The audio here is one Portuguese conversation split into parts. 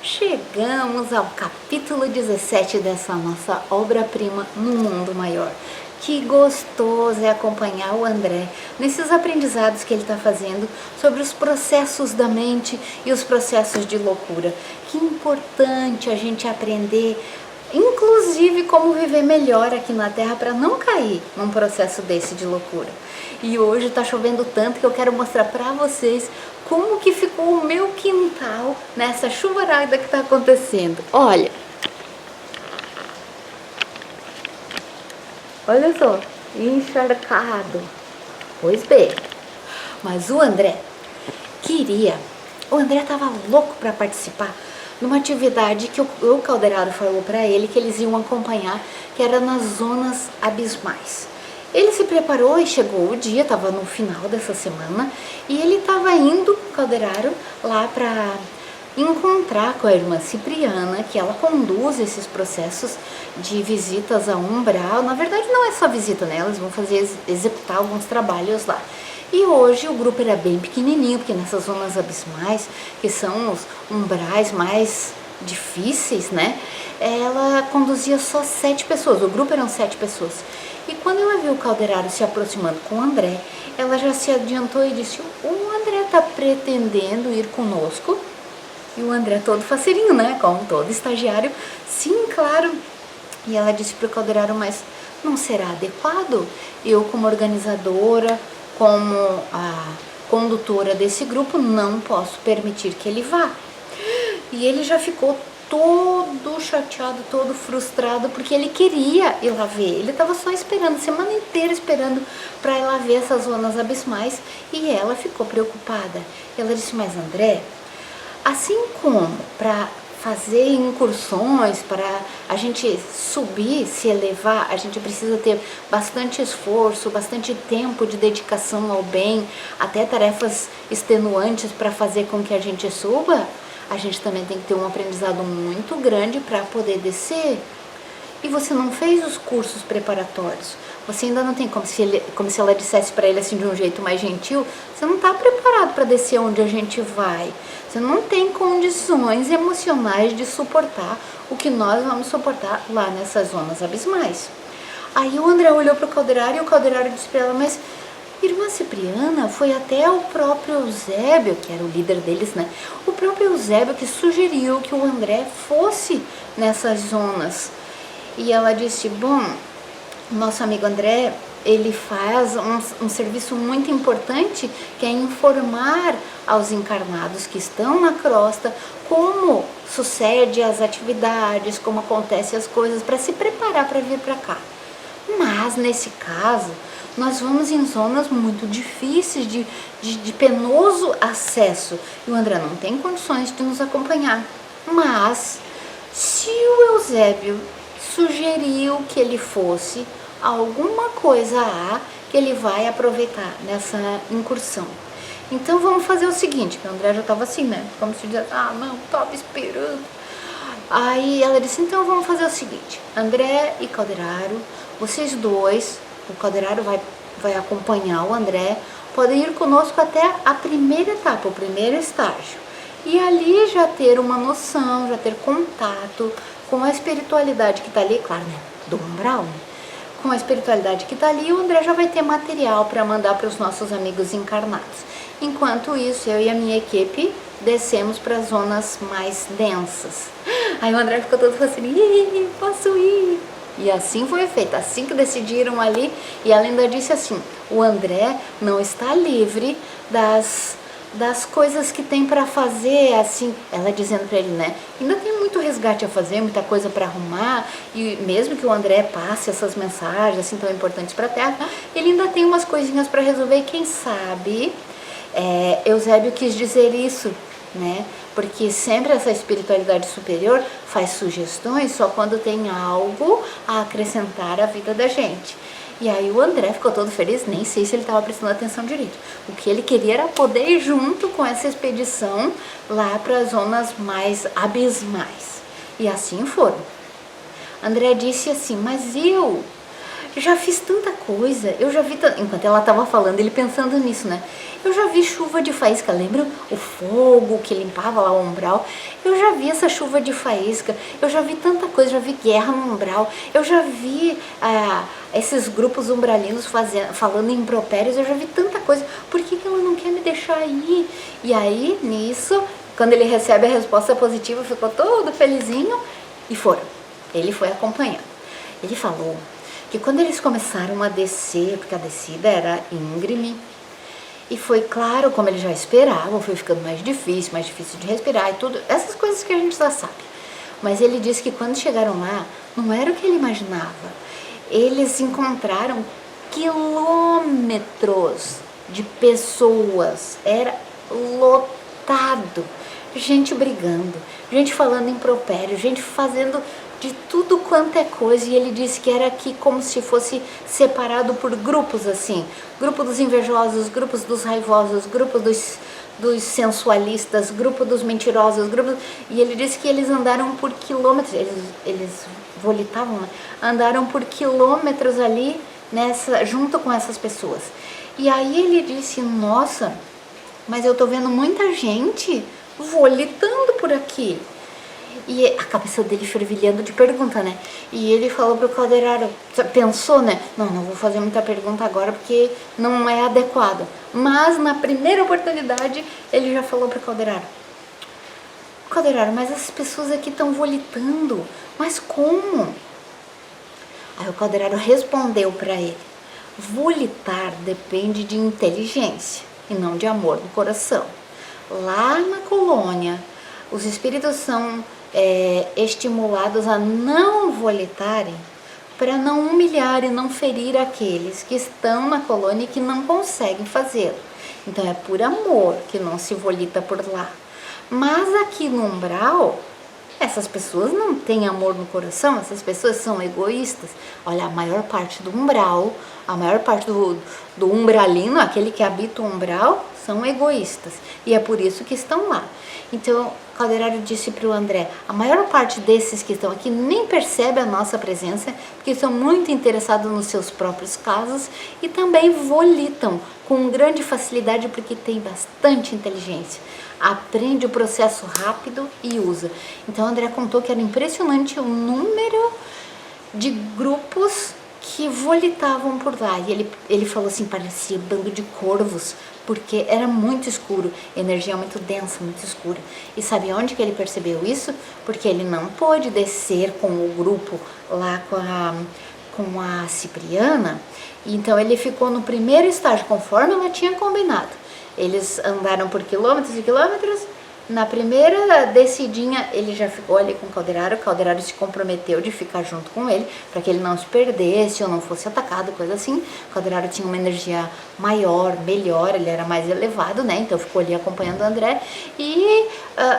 Chegamos ao capítulo 17 dessa nossa obra-prima No Mundo Maior. Que gostoso é acompanhar o André nesses aprendizados que ele está fazendo sobre os processos da mente e os processos de loucura. Que importante a gente aprender, inclusive como viver melhor aqui na Terra para não cair num processo desse de loucura. E hoje está chovendo tanto que eu quero mostrar para vocês como que ficou o meu quintal nessa chuvarada que está acontecendo. Olha só, encharcado. Pois bem, mas o André estava louco para participar de uma atividade que o Calderaro falou para ele que eles iam acompanhar, que era nas zonas abismais. Ele se preparou e chegou o dia, estava no final dessa semana, e ele estava indo, o Calderaro, lá para encontrar com a irmã Cipriana, que ela conduz esses processos de visitas a umbral. Na verdade não é só visita, né? Elas vão executar alguns trabalhos lá. E hoje o grupo era bem pequenininho, porque nessas zonas abismais, que são os umbrais mais difíceis, né? Ela conduzia só 7 pessoas, o grupo eram 7 pessoas. E quando ela viu o Calderaro se aproximando com o André, ela já se adiantou e disse: o André está pretendendo ir conosco? E o André todo faceirinho, né? Como todo estagiário. Sim, claro. E ela disse para o Calderaro: mas não será adequado? Eu, como organizadora, como a condutora desse grupo, não posso permitir que ele vá. E ele já ficou todo chateado, todo frustrado, porque ele queria ir lá ver. Ele estava só esperando, a semana inteira esperando para ir lá ver essas zonas abismais. E ela ficou preocupada. Ela disse: mas André, assim como para fazer incursões, para a gente subir, se elevar, a gente precisa ter bastante esforço, bastante tempo de dedicação ao bem, até tarefas extenuantes para fazer com que a gente suba, a gente também tem que ter um aprendizado muito grande para poder descer. E você não fez os cursos preparatórios. Você ainda não tem, como se ela dissesse para ele assim de um jeito mais gentil, você não está preparado para descer onde a gente vai. Você não tem condições emocionais de suportar o que nós vamos suportar lá nessas zonas abismais. Aí o André olhou para o Calderaro e o Calderaro disse para ela: mas irmã Cipriana, foi até o próprio Eusébio, que era o líder deles, né? O próprio Eusébio que sugeriu que o André fosse nessas zonas. E ela disse: bom, nosso amigo André, ele faz um serviço muito importante, que é informar aos encarnados que estão na crosta como sucede as atividades, como acontecem as coisas, para se preparar para vir para cá. Mas nesse caso, nós vamos em zonas muito difíceis, de penoso acesso, e o André não tem condições de nos acompanhar. Mas se o Eusébio sugeriu que ele fosse, alguma coisa há que ele vai aproveitar nessa incursão. Então vamos fazer o seguinte, que o André já estava assim, né? Como se diz: ah, não, estava esperando. Aí ela disse: então vamos fazer o seguinte, André e Calderaro, vocês dois, o Calderaro vai acompanhar o André, podem ir conosco até a primeira etapa, o primeiro estágio. E ali já ter uma noção, já ter contato com a espiritualidade que está ali, claro, né? Do umbral, né? Com a espiritualidade que está ali, o André já vai ter material para mandar para os nossos amigos encarnados. Enquanto isso, eu e a minha equipe descemos para as zonas mais densas. Aí o André ficou todo assim: posso ir? E assim foi feito, assim que decidiram ali. E ela ainda disse assim: o André não está livre das coisas que tem para fazer, assim, ela dizendo para ele, né? Ainda tem muito resgate a fazer, muita coisa para arrumar, e mesmo que o André passe essas mensagens assim tão importantes para a Terra, ele ainda tem umas coisinhas para resolver. E quem sabe Eusébio quis dizer isso, né? Porque sempre essa espiritualidade superior faz sugestões só quando tem algo a acrescentar à vida da gente. E aí o André ficou todo feliz, nem sei se ele estava prestando atenção direito. O que ele queria era poder ir junto com essa expedição lá para as zonas mais abismais. E assim foram. André disse assim: mas já fiz tanta coisa, eu já vi, enquanto ela estava falando, ele pensando nisso, né? Eu já vi chuva de faísca, lembra o fogo que limpava lá o umbral? Eu já vi essa chuva de faísca, eu já vi tanta coisa, já vi guerra no umbral, eu já vi esses grupos umbralinos falando em impropérios, eu já vi tanta coisa, por que ela não quer me deixar ir? E aí, nisso, quando ele recebe a resposta positiva, ficou todo felizinho e foram. Ele foi acompanhando. Ele falou que quando eles começaram a descer, porque a descida era íngreme, e foi claro, como ele já esperava, foi ficando mais difícil de respirar e tudo, essas coisas que a gente já sabe. Mas ele disse que quando chegaram lá, não era o que ele imaginava. Eles encontraram quilômetros de pessoas, era lotado, gente brigando, gente falando impropério, gente fazendo de tudo quanto é coisa, e ele disse que era aqui como se fosse separado por grupos assim, grupo dos invejosos, grupos dos raivosos, grupo dos sensualistas, grupo dos mentirosos, e ele disse que eles andaram por quilômetros, eles volitavam, né? Andaram por quilômetros ali junto com essas pessoas. E aí ele disse, nossa, mas eu tô vendo muita gente volitando por aqui. E a cabeça dele fervilhando de pergunta, né? E ele falou pro caldeirado, pensou, né? Não vou fazer muita pergunta agora porque não é adequado. Mas na primeira oportunidade ele já falou pro caldeirado, mas essas pessoas aqui estão volitando, mas como? Aí o caldeirado respondeu para ele, volitar depende de inteligência e não de amor no coração. Lá na colônia, os espíritos são estimulados a não volitarem para não humilhar e não ferir aqueles que estão na colônia e que não conseguem fazê-lo. Então é por amor que não se volita por lá. Mas aqui no umbral, essas pessoas não têm amor no coração, essas pessoas são egoístas. Olha, a maior parte do umbral, a maior parte do umbralino, aquele que habita o umbral, são egoístas. E é por isso que estão lá. Então, o caldeirado disse para o André, a maior parte desses que estão aqui nem percebe a nossa presença, porque são muito interessados nos seus próprios casos e também volitam com grande facilidade porque tem bastante inteligência. Aprende o processo rápido e usa. Então, o André contou que era impressionante o número de grupos que volitavam por lá. E ele falou assim, parecia um bando de corvos, porque era muito escuro, energia muito densa, muito escura. E sabe onde que ele percebeu isso? Porque ele não pôde descer com o grupo lá com a Cipriana, então ele ficou no primeiro estágio, conforme ela tinha combinado. Eles andaram por quilômetros e quilômetros. Na primeira descidinha, ele já ficou ali com o caldeirado se comprometeu de ficar junto com ele, para que ele não se perdesse ou não fosse atacado, coisa assim. O caldeirado tinha uma energia maior, melhor, ele era mais elevado, né? Então ficou ali acompanhando o André e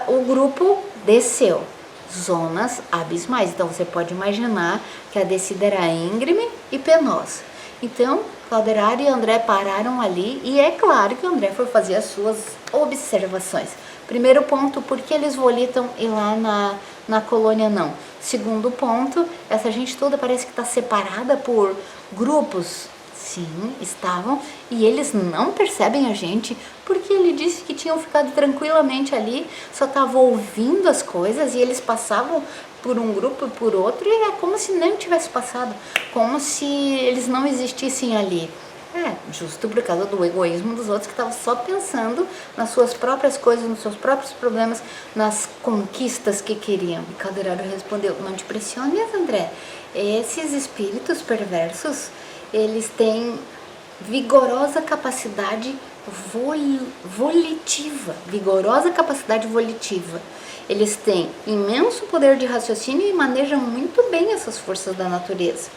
o grupo desceu. Zonas abismais, então você pode imaginar que a descida era íngreme e penosa. Então, caldeirado e André pararam ali e é claro que o André foi fazer as suas observações. Primeiro ponto, por que eles volitam e lá na colônia não? Segundo ponto, essa gente toda parece que está separada por grupos. Sim, estavam, e eles não percebem a gente, porque ele disse que tinham ficado tranquilamente ali, só estavam ouvindo as coisas e eles passavam por um grupo e por outro, e é como se nem tivesse passado, como se eles não existissem ali. Justo por causa do egoísmo dos outros que estavam só pensando nas suas próprias coisas, nos seus próprios problemas, nas conquistas que queriam. E Caldeirado respondeu, não te pressiones, André, esses espíritos perversos, eles têm vigorosa capacidade volitiva, Eles têm imenso poder de raciocínio e manejam muito bem essas forças da natureza.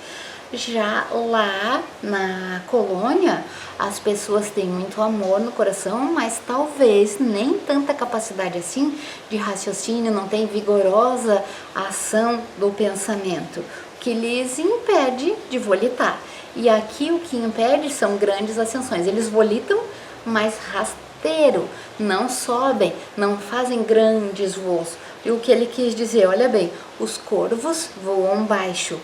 Já lá na colônia, as pessoas têm muito amor no coração, mas talvez nem tanta capacidade assim de raciocínio, não tem vigorosa ação do pensamento, que lhes impede de volitar. E aqui o que impede são grandes ascensões. Eles volitam, mas rasteiro, não sobem, não fazem grandes voos. E o que ele quis dizer, olha bem, os corvos voam baixo,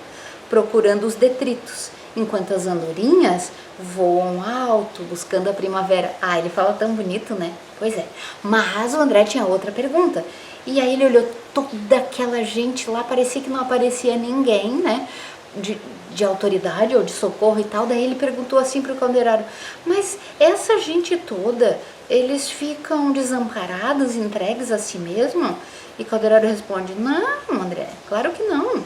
procurando os detritos, enquanto as andorinhas voam alto, buscando a primavera. Ah, ele fala tão bonito, né? Pois é. Mas o André tinha outra pergunta. E aí ele olhou toda aquela gente lá, parecia que não aparecia ninguém, né? De autoridade ou de socorro e tal. Daí ele perguntou assim pro caldeirado: mas essa gente toda, eles ficam desamparados, entregues a si mesmo? E o caldeirado responde: não, André, claro que não.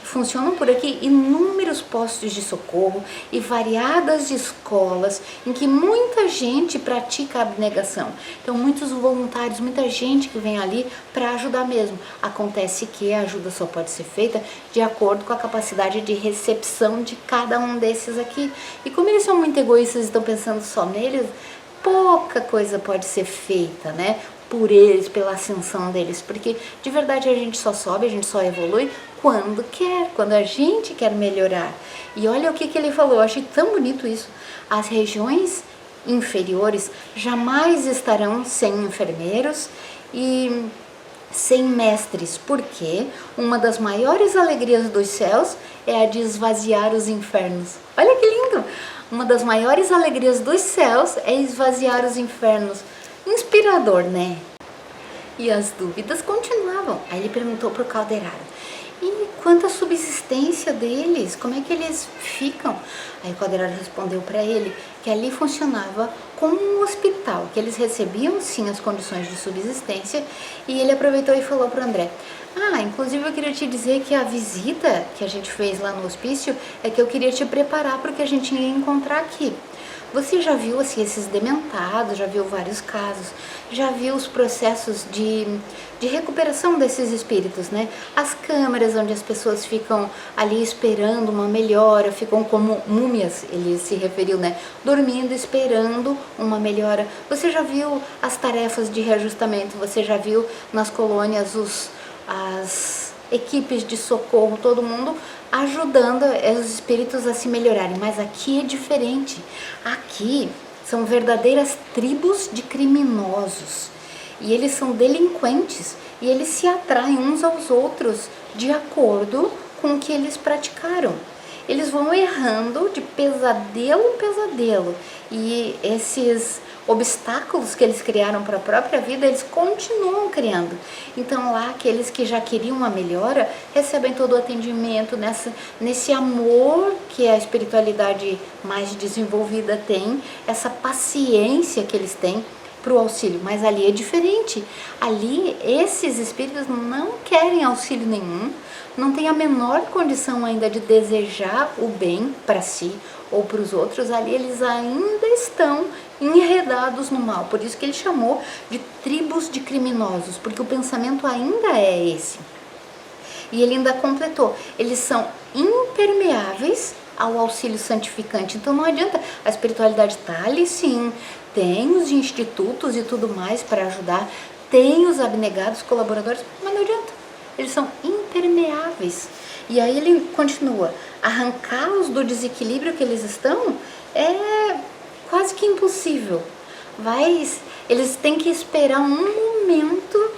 Funcionam por aqui inúmeros postos de socorro e variadas escolas em que muita gente pratica a abnegação. Então, muitos voluntários, muita gente que vem ali para ajudar mesmo. Acontece que a ajuda só pode ser feita de acordo com a capacidade de recepção de cada um desses aqui. E como eles são muito egoístas e estão pensando só neles, pouca coisa pode ser feita, né? Por eles, pela ascensão deles, porque de verdade a gente só sobe, a gente só evolui quando quer, quando a gente quer melhorar. E olha o que ele falou, eu achei tão bonito isso. As regiões inferiores jamais estarão sem enfermeiros e sem mestres, porque uma das maiores alegrias dos céus é a de esvaziar os infernos. Olha que lindo! Uma das maiores alegrias dos céus é esvaziar os infernos. Inspirador, né? E as dúvidas continuavam. Aí ele perguntou pro caldeirado: e quanto à subsistência deles? Como é que eles ficam? Aí o caldeirado respondeu para ele que ali funcionava como um hospital, que eles recebiam sim as condições de subsistência. E ele aproveitou e falou pro André: ah, inclusive eu queria te dizer que a visita que a gente fez lá no hospício é que eu queria te preparar para o que a gente ia encontrar aqui. Você já viu assim, esses dementados, já viu vários casos, já viu os processos de recuperação desses espíritos, né? As câmaras onde as pessoas ficam ali esperando uma melhora, ficam como múmias, ele se referiu, né? Dormindo, esperando uma melhora. Você já viu as tarefas de reajustamento, você já viu nas colônias as equipes de socorro, todo mundo ajudando os espíritos a se melhorarem, mas aqui é diferente. Aqui são verdadeiras tribos de criminosos e eles são delinquentes e eles se atraem uns aos outros de acordo com o que eles praticaram. Eles vão errando de pesadelo em pesadelo e esses obstáculos que eles criaram para a própria vida, eles continuam criando. Então lá, aqueles que já queriam uma melhora, recebem todo o atendimento nesse amor que a espiritualidade mais desenvolvida tem, essa paciência que eles têm para o auxílio. Mas ali é diferente. Ali, esses espíritos não querem auxílio nenhum, não têm a menor condição ainda de desejar o bem para si ou para os outros. Ali eles ainda estão enredados no mal, por isso que ele chamou de tribos de criminosos, porque o pensamento ainda é esse. E ele ainda completou: eles são impermeáveis ao auxílio santificante. Então não adianta, a espiritualidade está ali sim, tem os institutos e tudo mais para ajudar, tem os abnegados colaboradores, mas não adianta, eles são impermeáveis. E aí ele continua: arrancá-los do desequilíbrio que eles estão é quase que impossível. Eles têm que esperar um momento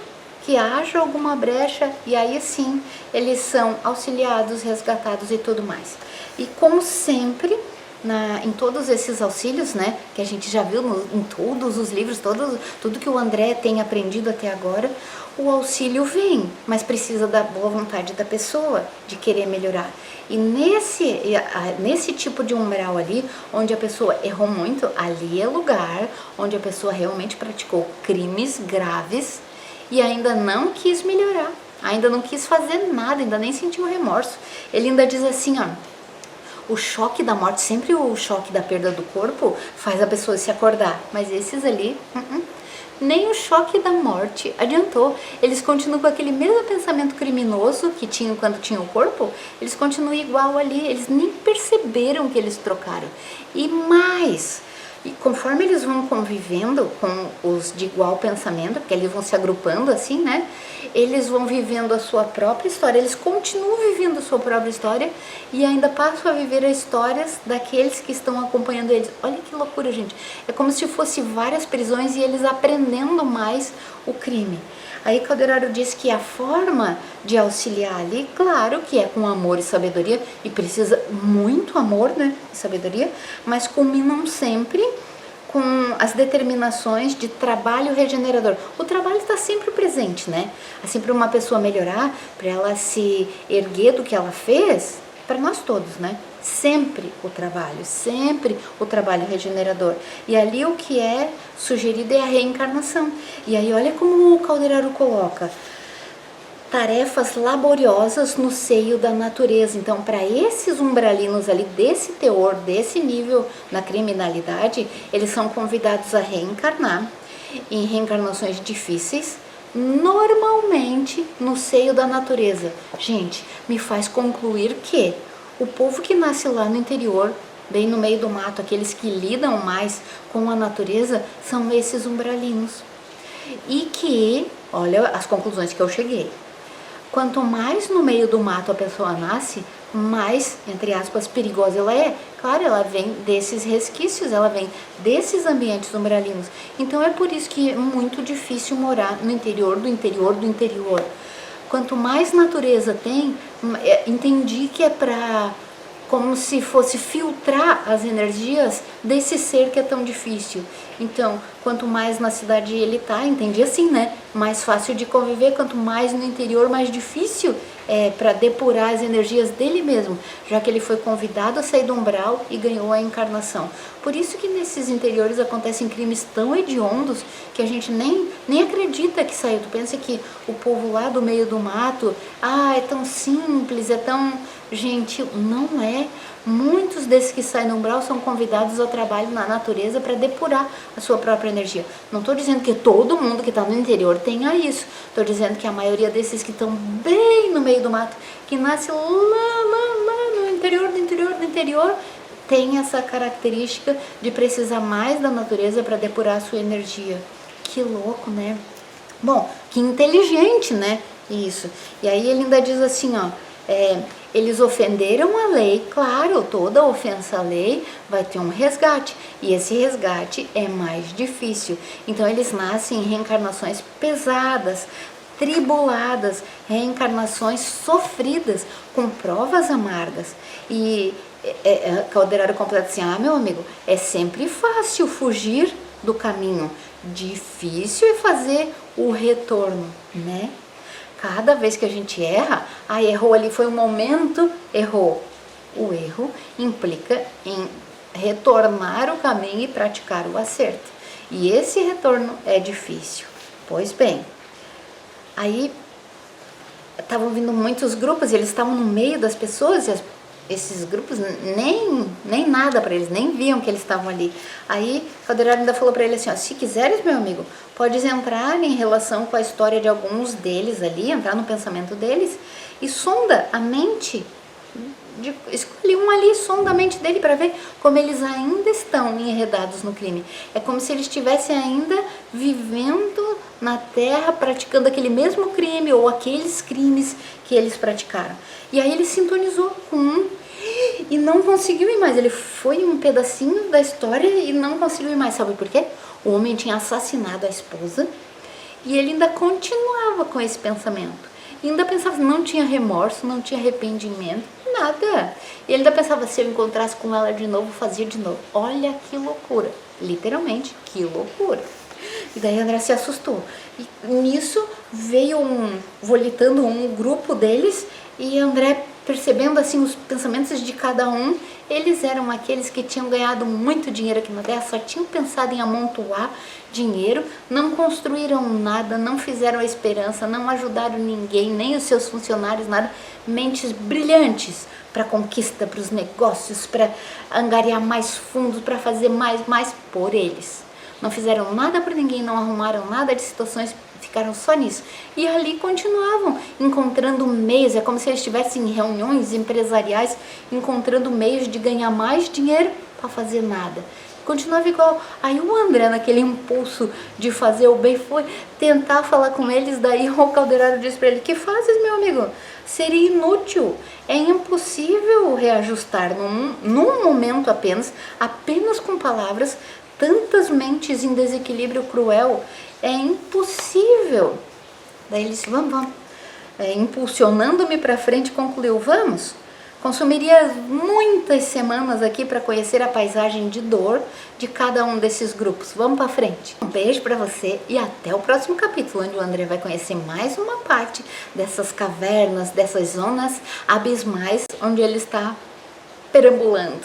que haja alguma brecha e aí sim eles são auxiliados, resgatados e tudo mais. E como sempre, em todos esses auxílios, né, que a gente já viu em todos os livros, tudo que o André tem aprendido até agora, o auxílio vem, mas precisa da boa vontade da pessoa, de querer melhorar. E nesse tipo de umbral ali, onde a pessoa errou muito, ali é lugar onde a pessoa realmente praticou crimes graves e ainda não quis melhorar, ainda não quis fazer nada, ainda nem sentiu remorso. Ele ainda diz assim, ó: o choque da morte, sempre o choque da perda do corpo faz a pessoa se acordar, mas esses ali, nem o choque da morte adiantou. Eles continuam com aquele mesmo pensamento criminoso que tinham quando tinham o corpo, eles continuam igual ali, eles nem perceberam que eles trocaram. E mais, e conforme eles vão convivendo com os de igual pensamento, porque eles vão se agrupando assim, né? Eles vão vivendo a sua própria história, eles continuam vivendo a sua própria história e ainda passam a viver as histórias daqueles que estão acompanhando eles. Olha que loucura, gente. É como se fosse várias prisões e eles aprendendo mais o crime. Aí Calderaro diz que a forma de auxiliar ali, claro que é com amor e sabedoria, e precisa muito amor, né, e sabedoria, mas culminam sempre com as determinações de trabalho regenerador. O trabalho está sempre presente, né? Assim, para uma pessoa melhorar, para ela se erguer do que ela fez, para nós todos, né? Sempre o trabalho regenerador. E ali o que é sugerido é a reencarnação. E aí olha como o Calderaro coloca: tarefas laboriosas no seio da natureza. Então, para esses umbralinos ali, desse teor, desse nível na criminalidade, eles são convidados a reencarnar em reencarnações difíceis, normalmente no seio da natureza. Gente, me faz concluir que o povo que nasce lá no interior, bem no meio do mato, aqueles que lidam mais com a natureza, são esses umbralinos. E que, olha as conclusões que eu cheguei: quanto mais no meio do mato a pessoa nasce, mais, entre aspas, perigosa ela é. Claro, ela vem desses resquícios, ela vem desses ambientes umbralinos. Então é por isso que é muito difícil morar no interior do interior do interior. Quanto mais natureza tem, entendi que é para, como se fosse filtrar as energias desse ser que é tão difícil. Então, quanto mais na cidade ele tá, entendi assim, né? Mais fácil de conviver, quanto mais no interior, mais difícil é para depurar as energias dele mesmo, já que ele foi convidado a sair do umbral e ganhou a encarnação. Por isso que nesses interiores acontecem crimes tão hediondos que a gente nem acredita que saiu. Tu pensa que o povo lá do meio do mato, é tão simples, é tão gentil. Não é. Muitos desses que saem do umbral são convidados ao trabalho na natureza para depurar a sua própria energia. Não estou dizendo que todo mundo que está no interior tenha isso. Estou dizendo que a maioria desses que estão bem no meio do mato, que nasce lá no interior do interior do interior, tem essa característica de precisar mais da natureza para depurar a sua energia. Que louco, né? Bom, que inteligente, né? Isso. E aí ele ainda diz assim, eles ofenderam a lei, claro, toda ofensa à lei vai ter um resgate, e esse resgate é mais difícil. Então eles nascem em reencarnações pesadas, tribuladas, reencarnações sofridas, com provas amargas. E Calderaro completa assim: meu amigo, é sempre fácil fugir do caminho, difícil é fazer o retorno, né? Cada vez que a gente erra, errou ali, foi um momento, errou. O erro implica em retornar o caminho e praticar o acerto. E esse retorno é difícil. Pois bem, aí estavam vindo muitos grupos e eles estavam no meio das pessoas, e esses grupos nem nada para eles, nem viam que eles estavam ali. Aí Calderaro ainda falou para ele assim: se quiseres, meu amigo, podes entrar em relação com a história de alguns deles ali, entrar no pensamento deles e sonda a mente, escolhe um ali, sonda a mente dele para ver como eles ainda estão enredados no crime. É como se eles estivessem ainda vivendo na terra, praticando aquele mesmo crime ou aqueles crimes que eles praticaram. E aí ele sintonizou com um e não conseguiu ir mais. Ele foi um pedacinho da história e não conseguiu ir mais. Sabe por quê? O homem tinha assassinado a esposa e ele ainda continuava com esse pensamento. E ainda pensava, não tinha remorso, não tinha arrependimento, nada. E ele ainda pensava, se eu encontrasse com ela de novo, fazia de novo. Olha que loucura. Literalmente, que loucura. E daí André se assustou. E nisso veio volitando um grupo deles, e André, percebendo assim os pensamentos de cada um, eles eram aqueles que tinham ganhado muito dinheiro aqui na Terra, só tinham pensado em amontoar dinheiro, não construíram nada, não fizeram a esperança, não ajudaram ninguém, nem os seus funcionários, nada. Mentes brilhantes para conquista, para os negócios, para angariar mais fundos, para fazer mais por eles. Não fizeram nada por ninguém, não arrumaram nada de situações, ficaram só nisso. E ali continuavam, encontrando meios, é como se eles estivessem em reuniões empresariais, encontrando meios de ganhar mais dinheiro para fazer nada. Continuava igual. Aí o André, naquele impulso de fazer o bem, foi tentar falar com eles, daí o Calderaro disse para ele: que fazes, meu amigo? Seria inútil, é impossível reajustar num momento apenas com palavras, tantas mentes em desequilíbrio cruel. É impossível. Daí ele disse, vamos. Impulsionando-me para frente, concluiu, vamos. Consumiria muitas semanas aqui para conhecer a paisagem de dor de cada um desses grupos. Vamos para frente. Um beijo para você e até o próximo capítulo, onde o André vai conhecer mais uma parte dessas cavernas, dessas zonas abismais onde ele está perambulando.